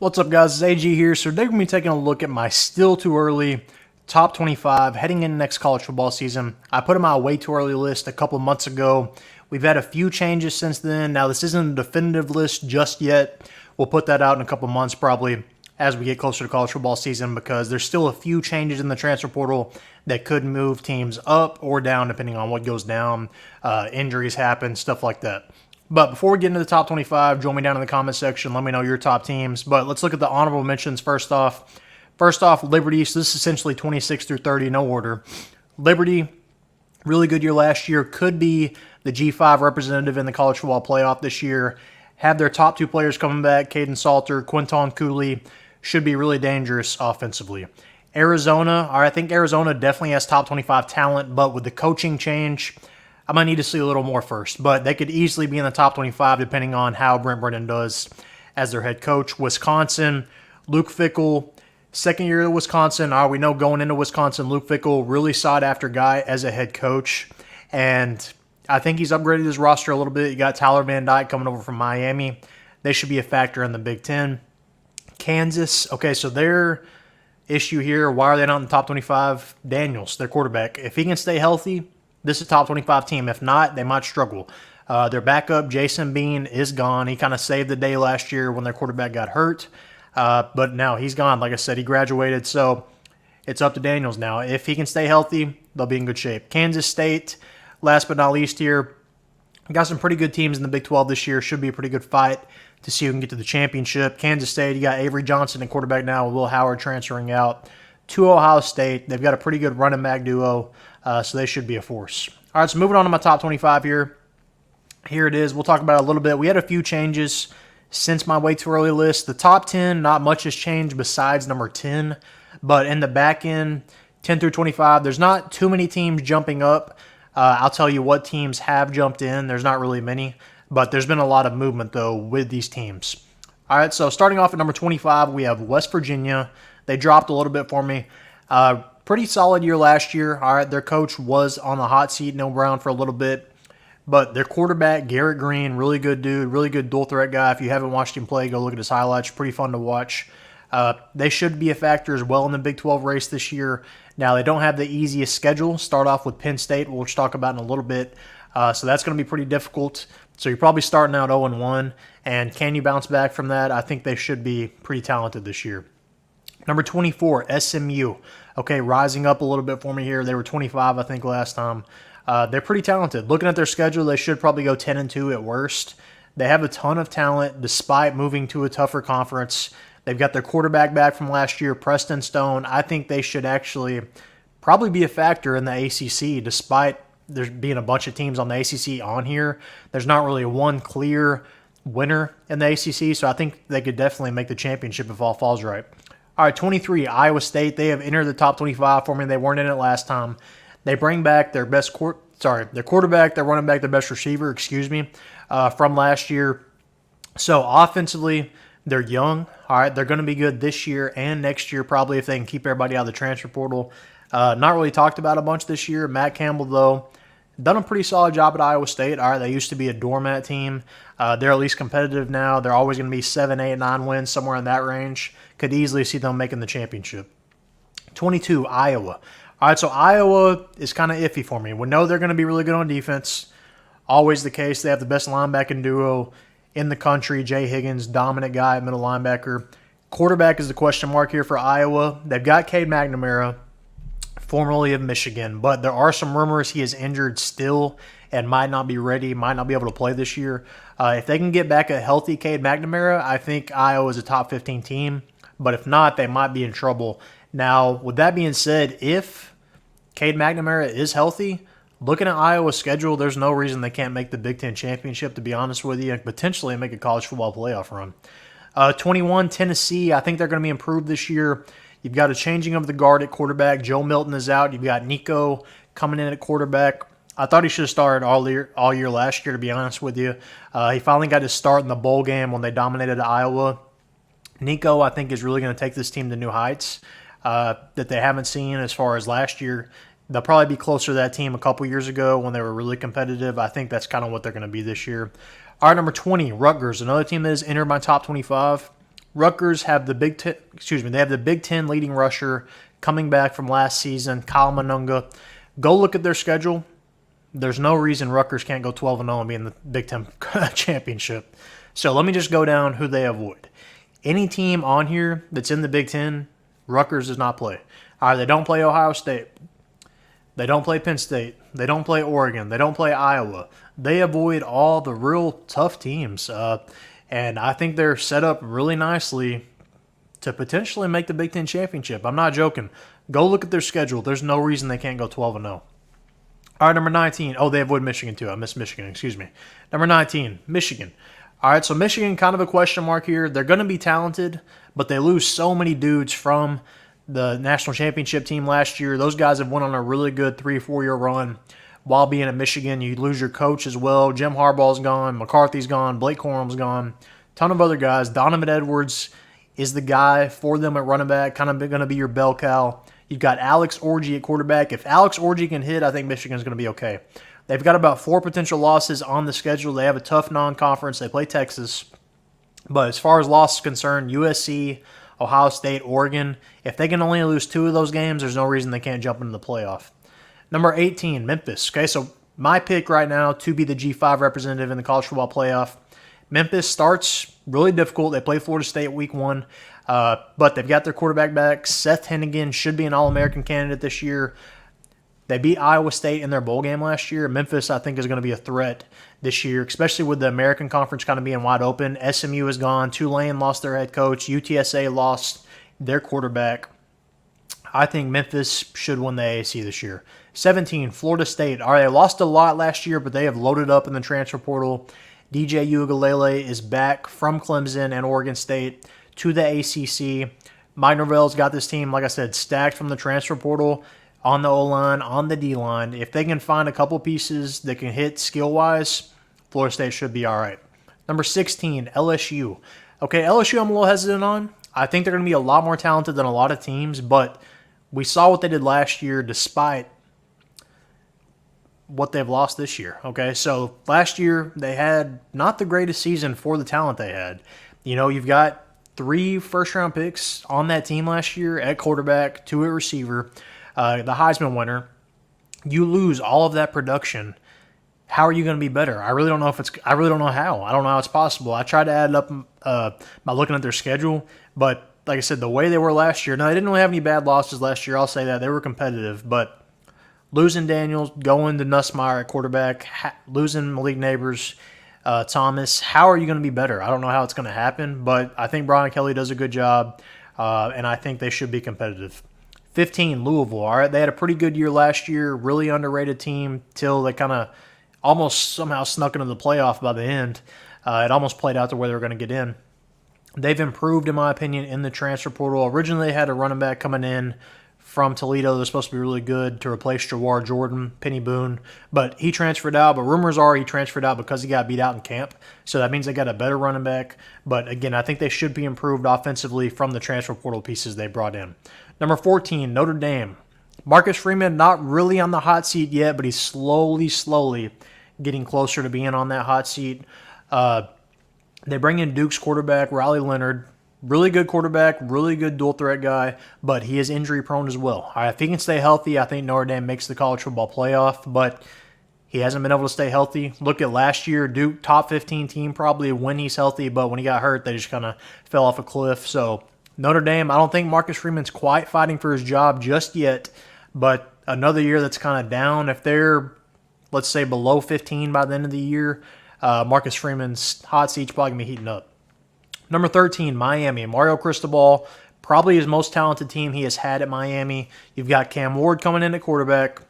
What's up, guys? It's AG here. So today we're going to be taking a look at my still too early top 25 heading into next college football season. I put in my way too early list a couple months ago. We've had a few changes since then. Now, this isn't a definitive list just yet. We'll put that out in a couple months probably as we get closer to college football season, because there's still a few changes in the transfer portal that could move teams up or down depending on what goes down. Injuries happen, stuff like that. But before we get into the top 25, join me down in the comment section. Let me know your top teams. But let's look at the honorable mentions first off. First off, Liberty. So this is essentially 26 through 30, no order. Liberty, really good year last year. Could be the G5 representative in the college football playoff this year. Have their top two players coming back, Kaidon Salter, Quinshon Judkins. Should be really dangerous offensively. Arizona, I think Arizona definitely has top 25 talent, but with the coaching change, I might need to see a little more first, but they could easily be in the top 25 depending on how Brent Brennan does as their head coach. Wisconsin, Luke Fickell, second year at Wisconsin. We know going into Wisconsin, Luke Fickell, really sought-after guy as a head coach, and I think he's upgraded his roster a little bit. You got Tyler Van Dyke coming over from Miami. They should be a factor in the Big Ten. Kansas, okay, so their issue here, why are they not in the top 25? Daniels, their quarterback. If he can stay healthy, this is a top 25 team. If not, they might struggle. Their backup, Jason Bean, is gone. He kind of saved the day last year when their quarterback got hurt. But now he's gone. Like I said, he graduated. So it's up to Daniels now. If he can stay healthy, they'll be in good shape. Kansas State, last but not least here, got some pretty good teams in the Big 12 this year. Should be a pretty good fight to see who can get to the championship. Kansas State, you got Avery Johnson at quarterback now with Will Howard transferring out to Ohio State. They've got a pretty good running back duo. So they should be a force. All right, so moving on to my top 25 here. Here it is. We'll talk about it a little bit. We had a few changes since my way too early list. The top 10, not much has changed besides number 10. But in the back end, 10 through 25, there's not too many teams jumping up. I'll tell you what teams have jumped in. There's not really many. But there's been a lot of movement, though, with these teams. All right, so starting off at number 25, we have West Virginia. They dropped a little bit for me. Pretty solid year last year. All right, their coach was on the hot seat, Neal Brown, for a little bit. But their quarterback, Garrett Greene, really good dude, really good dual threat guy. If you haven't watched him play, go look at his highlights. Pretty fun to watch. They should be a factor as well in the Big 12 race this year. Now, they don't have the easiest schedule. Start off with Penn State, which we'll talk about in a little bit. So that's going to be pretty difficult. So you're probably starting out 0-1. And can you bounce back from that? I think they should be pretty talented this year. Number 24, SMU. Okay, rising up a little bit for me here. They were 25, I think, last time. They're pretty talented. Looking at their schedule, they should probably go 10-2 at worst. They have a ton of talent despite moving to a tougher conference. They've got their quarterback back from last year, Preston Stone. I think they should actually probably be a factor in the ACC despite there being a bunch of teams on the ACC on here. There's not really one clear winner in the ACC, so I think they could definitely make the championship if all falls right. All right, 23, Iowa State. They have entered the top 25 for me. They weren't in it last time. They bring back their their quarterback, their running back, their best receiver, from last year. So offensively, they're young. All right, they're going to be good this year and next year probably if they can keep everybody out of the transfer portal. Not really talked about a bunch this year. Matt Campbell, though, done a pretty solid job at Iowa State. All right, they used to be a doormat team. They're at least competitive now. They're always going to be 7, 8, 9 wins, somewhere in that range. Could easily see them making the championship. 22, Iowa. All right, so Iowa is kind of iffy for me. We know they're going to be really good on defense. Always the case. They have the best linebacking duo in the country. Jay Higgins, dominant guy at middle linebacker. Quarterback is the question mark here for Iowa. They've got Cade McNamara, formerly of Michigan, but there are some rumors he is injured still and might not be ready, might not be able to play this year. If they can get back a healthy Cade McNamara, I think Iowa is a top 15 team, but if not, they might be in trouble. Now, with that being said, if Cade McNamara is healthy, looking at Iowa's schedule, there's no reason they can't make the Big Ten championship, to be honest with you, and potentially make a college football playoff run. 21, Tennessee, I think they're going to be improved this year. You've got a changing of the guard at quarterback. Joe Milton is out. You've got Nico coming in at quarterback. I thought he should have started all year last year, to be honest with you. He finally got his start in the bowl game when they dominated Iowa. Nico, I think, is really going to take this team to new heights that they haven't seen as far as last year. They'll probably be closer to that team a couple years ago when they were really competitive. I think that's kind of what they're going to be this year. All right, number 20, Rutgers, another team that has entered my top 25. Rutgers have the they have the Big Ten leading rusher coming back from last season, Kyle Monunga. Go look at their schedule. There's no reason Rutgers can't go 12-0 and be in the Big Ten championship. So let me just go down who they avoid. Any team on here that's in the Big Ten, Rutgers does not play. All right, they don't play Ohio State. They don't play Penn State. They don't play Oregon. They don't play Iowa. They avoid all the real tough teams. And I think they're set up really nicely to potentially make the Big Ten championship. I'm not joking. Go look at their schedule. There's no reason they can't go 12-0. All right, number 19. Oh, they avoid Michigan too. I missed Michigan. Excuse me. Number 19, Michigan. All right, so Michigan, kind of a question mark here. They're going to be talented, but they lose so many dudes from the national championship team last year. Those guys have went on a really good 3 or 4 year run while being at Michigan. You lose your coach as well. Jim Harbaugh's gone. McCarthy's gone. Blake Corum's gone. Ton of other guys. Donovan Edwards is the guy for them at running back, kind of going to be your bell cow. You've got Alex Orji at quarterback. If Alex Orji can hit, I think Michigan's going to be okay. They've got about 4 potential losses on the schedule. They have a tough non-conference. They play Texas. But as far as loss is concerned, USC, Ohio State, Oregon, if they can only lose 2 of those games, there's no reason they can't jump into the playoff. Number 18, Memphis. Okay, so my pick right now to be the G5 representative in the college football playoff. Memphis starts really difficult. They play Florida State week 1, but they've got their quarterback back. Seth Henigan should be an All-American candidate this year. They beat Iowa State in their bowl game last year. Memphis, I think, is going to be a threat this year, especially with the American Conference kind of being wide open. SMU is gone. Tulane lost their head coach. UTSA lost their quarterback. I think Memphis should win the AAC this year. 17, Florida State. All right, they lost a lot last year, but they have loaded up in the transfer portal. DJ Uiagalelei is back from Clemson and Oregon State to the ACC. Mike Norvell's got this team, like I said, stacked from the transfer portal on the O-line, on the D-line. If they can find a couple pieces that can hit skill-wise, Florida State should be all right. Number 16, LSU. Okay, LSU I'm a little hesitant on. I think they're going to be a lot more talented than a lot of teams, but we saw what they did last year despite what they've lost this year. Okay, so last year they had not the greatest season for the talent they had. You know, you've got 3 first-round picks on that team last year at quarterback, 2 at receiver. The Heisman winner, you lose all of that production. How are you going to be better? I really don't know I really don't know how. I don't know how it's possible. I tried to add it up by looking at their schedule, but like I said, the way they were last year, now they didn't really have any bad losses last year. I'll say that. They were competitive, but losing Daniels, going to Nussmeier at quarterback, losing Malik Neighbors, Thomas, how are you going to be better? I don't know how it's going to happen, but I think Brian Kelly does a good job, and I think they should be competitive. 15, Louisville. All right, they had a pretty good year last year, really underrated team till they kind of almost somehow snuck into the playoff by the end. It almost played out to where they were going to get in. They've improved, in my opinion, in the transfer portal. Originally, they had a running back coming in from Toledo. They're supposed to be really good to replace Jawar Jordan, Penny Boone, but he transferred out. But rumors are he transferred out because he got beat out in camp. So that means they got a better running back. But again, I think they should be improved offensively from the transfer portal pieces they brought in. Number 14, Notre Dame. Marcus Freeman, not really on the hot seat yet, but he's slowly getting closer to being on that hot seat. They bring in Duke's quarterback, Riley Leonard. Really good quarterback, really good dual threat guy, but he is injury prone as well. All right, if he can stay healthy, I think Notre Dame makes the college football playoff, but he hasn't been able to stay healthy. Look at last year, Duke, top 15 team probably when he's healthy, but when he got hurt, they just kind of fell off a cliff. So Notre Dame, I don't think Marcus Freeman's quite fighting for his job just yet, but another year that's kind of down. If they're, let's say, below 15 by the end of the year, Marcus Freeman's hot seat's probably going to be heating up. Number 13, Miami. Mario Cristobal, probably his most talented team he has had at Miami. You've got Cam Ward coming in at quarterback.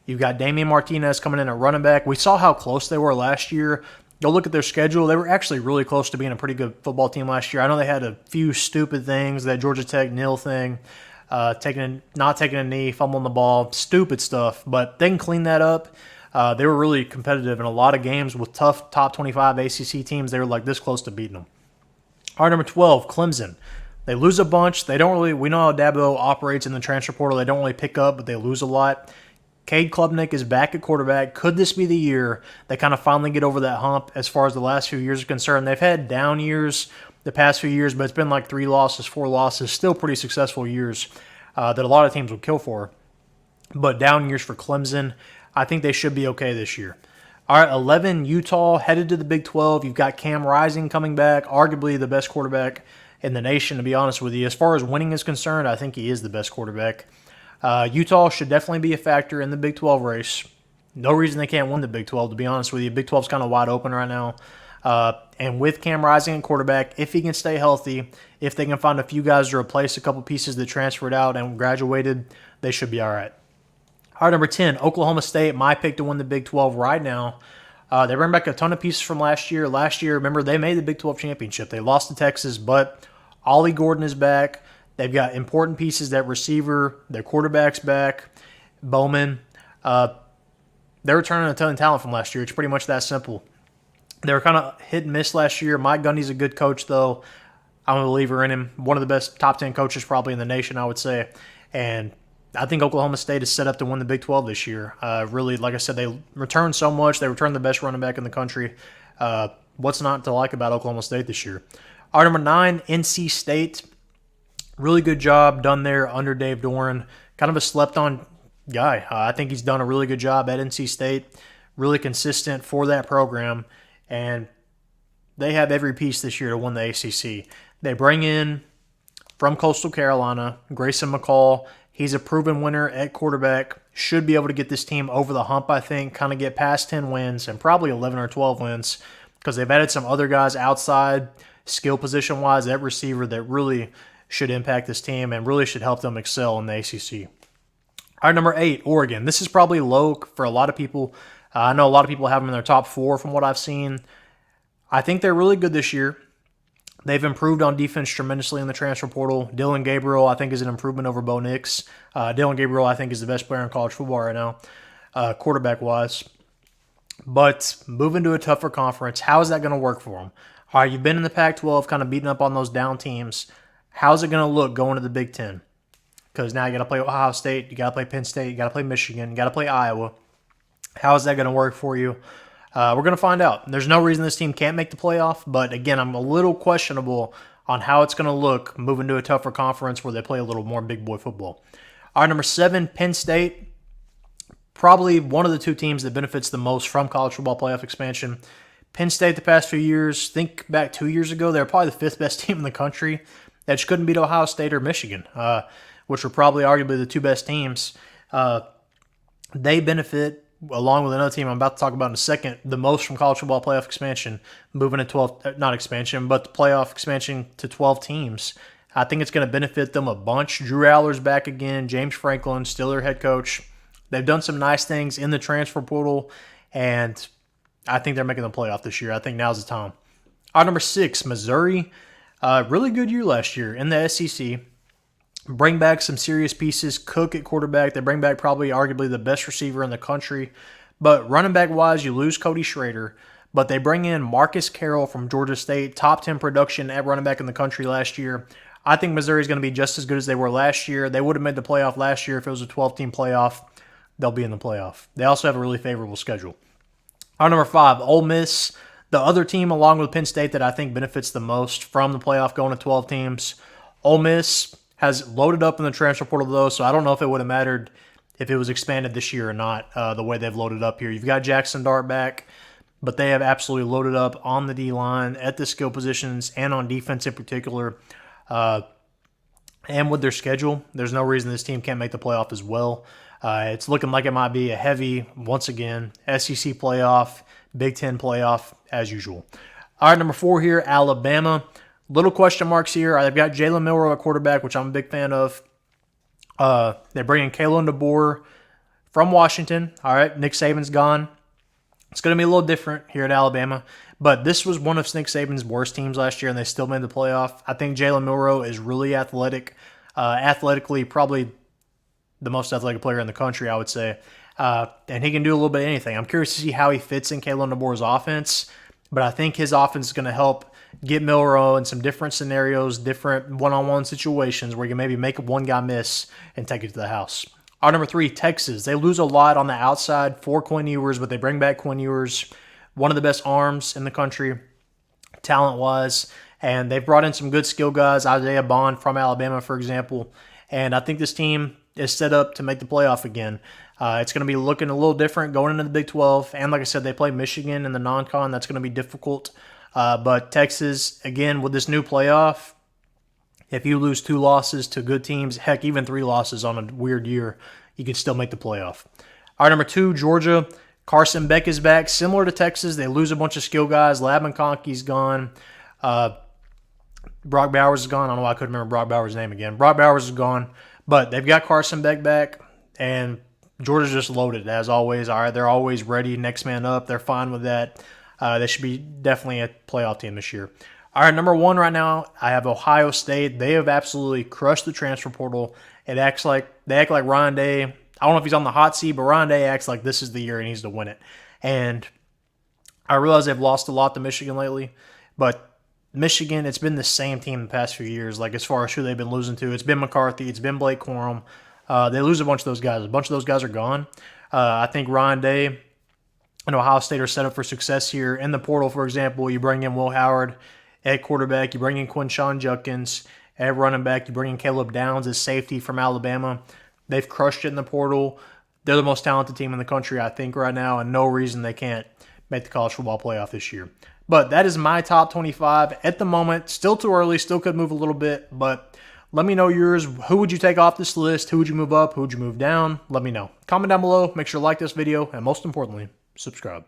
You've got Damian Martinez coming in at running back. We saw how close they were last year. Go look at their schedule. They were actually really close to being a pretty good football team last year. I know they had a few stupid things, that Georgia Tech nil thing, not taking a knee, fumbling the ball, stupid stuff, but they can clean that up. They were really competitive in a lot of games with tough top 25 ACC teams. They were like this close to beating them. All right, number 12, Clemson. They lose a bunch. We know how Dabo operates in the transfer portal. They don't really pick up, but they lose a lot. Cade Klubnik is back at quarterback. Could this be the year they kind of finally get over that hump as far as the last few years are concerned? They've had down years the past few years, but it's been like 3 losses, 4 losses, still pretty successful years that a lot of teams would kill for. But down years for Clemson. I think they should be okay this year. All right, 11, Utah, headed to the Big 12. You've got Cam Rising coming back, arguably the best quarterback in the nation, to be honest with you. As far as winning is concerned, I think he is the best quarterback. Utah should definitely be a factor in the Big 12 race. No reason they can't win the Big 12, to be honest with you. Big 12's kind of wide open right now. And with Cam Rising at quarterback, if he can stay healthy, if they can find a few guys to replace a couple pieces that transferred out and graduated, they should be all right. All right, number 10, Oklahoma State, my pick to win the Big 12 right now. They bring back a ton of pieces from last year. Last year, remember, they made the Big 12 championship. They lost to Texas, but Ollie Gordon is back. They've got important pieces, that receiver, their quarterback's back, Bowman. They're returning a ton of talent from last year. It's pretty much that simple. They were kind of hit and miss last year. Mike Gundy's a good coach, though. I'm a believer in him. One of the best top 10 coaches probably in the nation, I would say. And I think Oklahoma State is set up to win the Big 12 this year. Really, like I said, they return so much. They return the best running back in the country. What's not to like about Oklahoma State this year? All right, number 9, NC State. Really good job done there under Dave Doeren. Kind of a slept-on guy. I think he's done a really good job at NC State. Really consistent for that program. And they have every piece this year to win the ACC. They bring in, from Coastal Carolina, Grayson McCall. He's a proven winner at quarterback. Should be able to get this team over the hump, I think. Kind of get past 10 wins and probably 11 or 12 wins because they've added some other guys outside, skill position-wise, at receiver that really should impact this team and really should help them excel in the ACC. All right, number 8, Oregon. This is probably low for a lot of people. I know a lot of people have them in their top 4 from what I've seen. I think they're really good this year. They've improved on defense tremendously in the transfer portal. Dillon Gabriel, I think, is an improvement over Bo Nix. Dillon Gabriel, I think, is the best player in college football right now, quarterback-wise. But moving to a tougher conference, how is that going to work for them? All right, you've been in the Pac-12, kind of beating up on those down teams. How's it going to look going to the Big Ten? Because now you got to play Ohio State, you got to play Penn State, you got to play Michigan, you got to play Iowa. How is that going to work for you? We're going to find out. There's no reason this team can't make the playoff, but again, I'm a little questionable on how it's going to look moving to a tougher conference where they play a little more big boy football. All right, number 7, Penn State. Probably one of the 2 teams that benefits the most from college football playoff expansion. Penn State the past few years, think back 2 years ago, they were probably the 5th best team in the country. That just couldn't beat Ohio State or Michigan, which were probably arguably the 2 best teams. They benefit, along with another team I'm about to talk about in a second, the most from college football playoff expansion, moving to 12, not expansion, but the playoff expansion to 12 teams. I think it's going to benefit them a bunch. Drew Aller's back again. James Franklin, still their head coach. They've done some nice things in the transfer portal, and I think they're making the playoff this year. I think now's the time. All right, number 6, Missouri. Really good year last year in the SEC. Bring back some serious pieces. Cook at quarterback. They bring back probably arguably the best receiver in the country. But running back-wise, you lose Cody Schrader. But they bring in Marcus Carroll from Georgia State, top 10 production at running back in the country last year. I think Missouri's going to be just as good as they were last year. They would have made the playoff last year if it was a 12-team playoff. They'll be in the playoff. They also have a really favorable schedule. Our number 5, Ole Miss. The other team, along with Penn State, that I think benefits the most from the playoff going to 12 teams. Ole Miss has loaded up in the transfer portal, though, so I don't know if it would have mattered if it was expanded this year or not, the way they've loaded up here. You've got Jaxson Dart back, but they have absolutely loaded up on the D-line, at the skill positions, and on defense in particular. And with their schedule, there's no reason this team can't make the playoff as well. It's looking like it might be a heavy, once again, SEC playoff, Big Ten playoff, as usual. All right, number 4 here, Alabama. Little question marks here. They've got Jalen Milroe at quarterback, which I'm a big fan of. They bring in Kalen DeBoer from Washington. All right, Nick Saban's gone. It's going to be a little different here at Alabama. But this was one of Nick Saban's worst teams last year, and they still made the playoff. I think Jalen Milroe is really athletic. Athletically, probably the most athletic player in the country, I would say. And he can do a little bit of anything. I'm curious to see how he fits in Kalen DeBoer's offense. But I think his offense is going to help get Milroe in some different scenarios, different one-on-one situations where you can maybe make one guy miss and take it to the house. Our number 3, Texas. They lose a lot on the outside for Quinn Ewers, but they bring back Quinn Ewers, one of the best arms in the country, talent-wise. And they've brought in some good skill guys, Isaiah Bond from Alabama, for example. And I think this team is set up to make the playoff again. It's going to be looking a little different going into the Big 12. And like I said, they play Michigan in the non-con. That's going to be difficult. But Texas, again, with this new playoff, if you lose 2 losses to good teams, heck, even 3 losses on a weird year, you can still make the playoff. All right, number 2, Georgia. Carson Beck is back. Similar to Texas, they lose a bunch of skill guys. Lab McConkey's gone. Brock Bowers is gone. I don't know why I couldn't remember Brock Bowers' name again. Brock Bowers is gone. But they've got Carson Beck back, and Georgia's just loaded, as always. All right, they're always ready, next man up. They're fine with that. They should be definitely a playoff team this year. All right, number 1 right now, I have Ohio State. They have absolutely crushed the transfer portal. They act like Ryan Day. I don't know if he's on the hot seat, but Ryan Day acts like this is the year he needs to win it. And I realize they've lost a lot to Michigan lately, but Michigan, it's been the same team the past few years, like as far as who they've been losing to. It's been McCarthy. It's been Blake Corum. They lose a bunch of those guys. A bunch of those guys are gone. I think Ryan Day and Ohio State are set up for success here. In the portal, for example, you bring in Will Howard at quarterback. You bring in Quinshon Judkins at running back. You bring in Caleb Downs as safety from Alabama. They've crushed it in the portal. They're the most talented team in the country, I think, right now, and no reason they can't make the college football playoff this year. But that is my top 25 at the moment. Still too early. Still could move a little bit, but let me know yours. Who would you take off this list? Who would you move up? Who would you move down? Let me know. Comment down below. Make sure to like this video, and most importantly, subscribe.